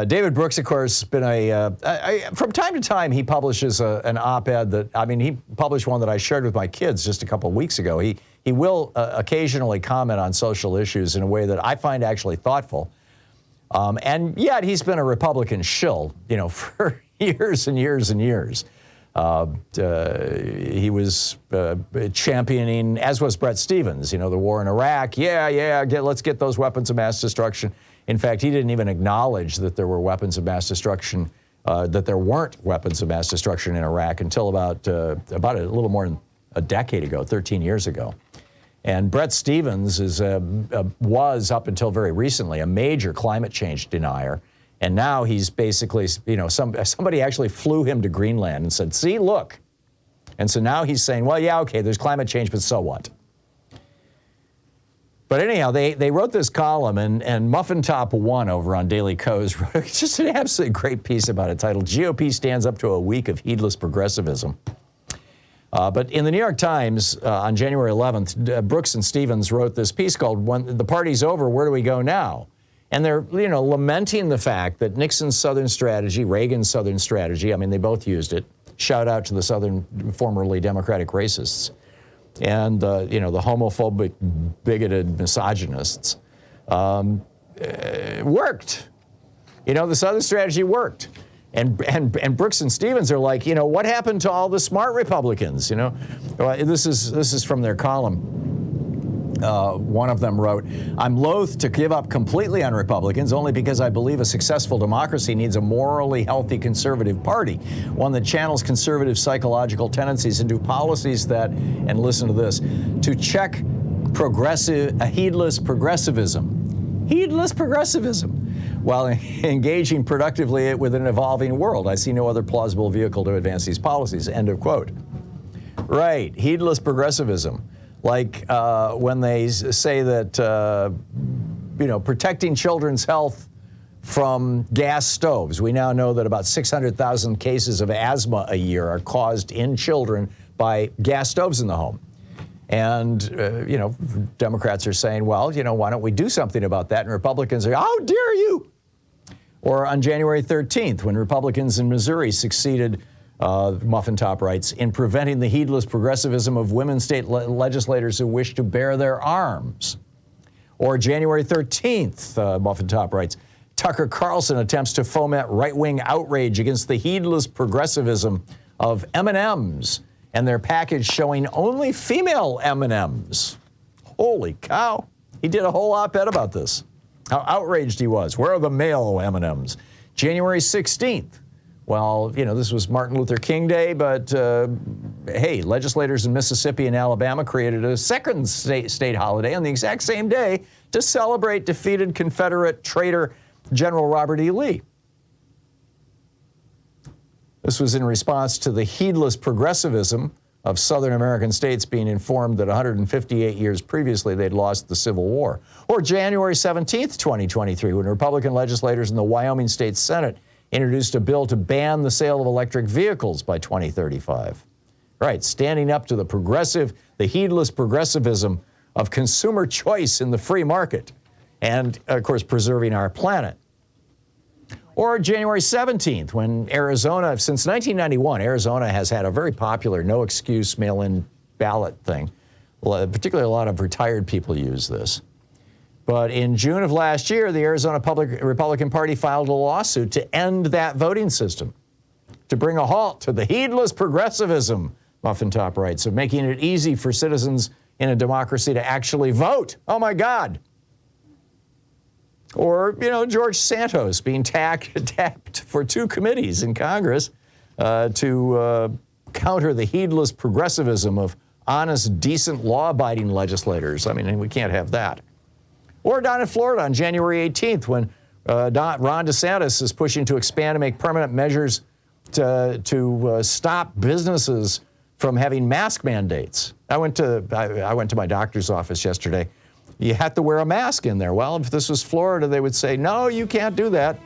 David Brooks, of course, been from time to time, he publishes an op-ed he published one that I shared with my kids just a couple of weeks ago. He will occasionally comment on social issues in a way that I find actually thoughtful. And yet he's been a Republican shill, for years and years and years. He was championing, as was Bret Stephens, the war in Iraq. Let's get those weapons of mass destruction. In fact, he didn't even acknowledge that there were weapons of mass destruction, that there weren't weapons of mass destruction in Iraq until about a little more than a decade ago, 13 years ago. And Bret Stephens was, up until very recently, a major climate change denier. And now he's basically, somebody actually flew him to Greenland and said, see, look. And so now he's saying, well, yeah, okay, there's climate change, but so what? But anyhow, they wrote this column, and Muffin Top 1 over on Daily Kos wrote just an absolutely great piece about it titled, GOP Stands Up to a Week of Heedless Progressivism. But in the New York Times on January 11th, Brooks and Stephens wrote this piece called, When the Party's Over, Where Do We Go Now? And they're, lamenting the fact that Nixon's Southern strategy, Reagan's Southern strategy, they both used it. Shout out to the Southern formerly Democratic racists. And, the homophobic, bigoted misogynists, worked. The Southern strategy worked. And Brooks and Stephens are like, what happened to all the smart Republicans? This is from their column. One of them wrote, I'm loath to give up completely on Republicans only because I believe a successful democracy needs a morally healthy conservative party, one that channels conservative psychological tendencies into policies that, and listen to this, to check heedless progressivism. Heedless progressivism. While engaging productively with an evolving world, I see no other plausible vehicle to advance these policies. End of quote. Right, heedless progressivism. Like when they say that, protecting children's health from gas stoves. We now know that about 600,000 cases of asthma a year are caused in children by gas stoves in the home. And, Democrats are saying, well, why don't we do something about that? And Republicans are, how dare you? Or on January 13th, when Republicans in Missouri succeeded, Muffin Top writes, in preventing the heedless progressivism of women state legislators who wish to bear their arms. Or January 13th, Muffin Top writes, Tucker Carlson attempts to foment right-wing outrage against the heedless progressivism of M&ms and their package showing only female M&ms. Holy cow. He did a whole op-ed about this, how outraged he was. Where are the male M&ms? January 16th. Well, this was Martin Luther King Day, but hey, legislators in Mississippi and Alabama created a second state holiday on the exact same day to celebrate defeated Confederate traitor General Robert E. Lee. This was in response to the heedless progressivism of Southern American states being informed that 158 years previously they'd lost the Civil War. Or January 17th, 2023, when Republican legislators in the Wyoming State Senate introduced a bill to ban the sale of electric vehicles by 2035. Right, standing up to the heedless progressivism of consumer choice in the free market and, of course, preserving our planet. Or January 17th, when Arizona, since 1991, Arizona has had a very popular no-excuse mail-in ballot thing. Particularly a lot of retired people use this. But in June of last year, the Arizona Republican Party filed a lawsuit to end that voting system, to bring a halt to the heedless progressivism, Muffin Top writes, of making it easy for citizens in a democracy to actually vote. Oh, my God. Or, George Santos being tapped for 2 committees in Congress to counter the heedless progressivism of honest, decent, law-abiding legislators. We can't have that. Or down in Florida on January 18th, when Ron DeSantis is pushing to expand and make permanent measures to stop businesses from having mask mandates. I went to my doctor's office yesterday. You had to wear a mask in there. Well, if this was Florida, they would say, no, you can't do that.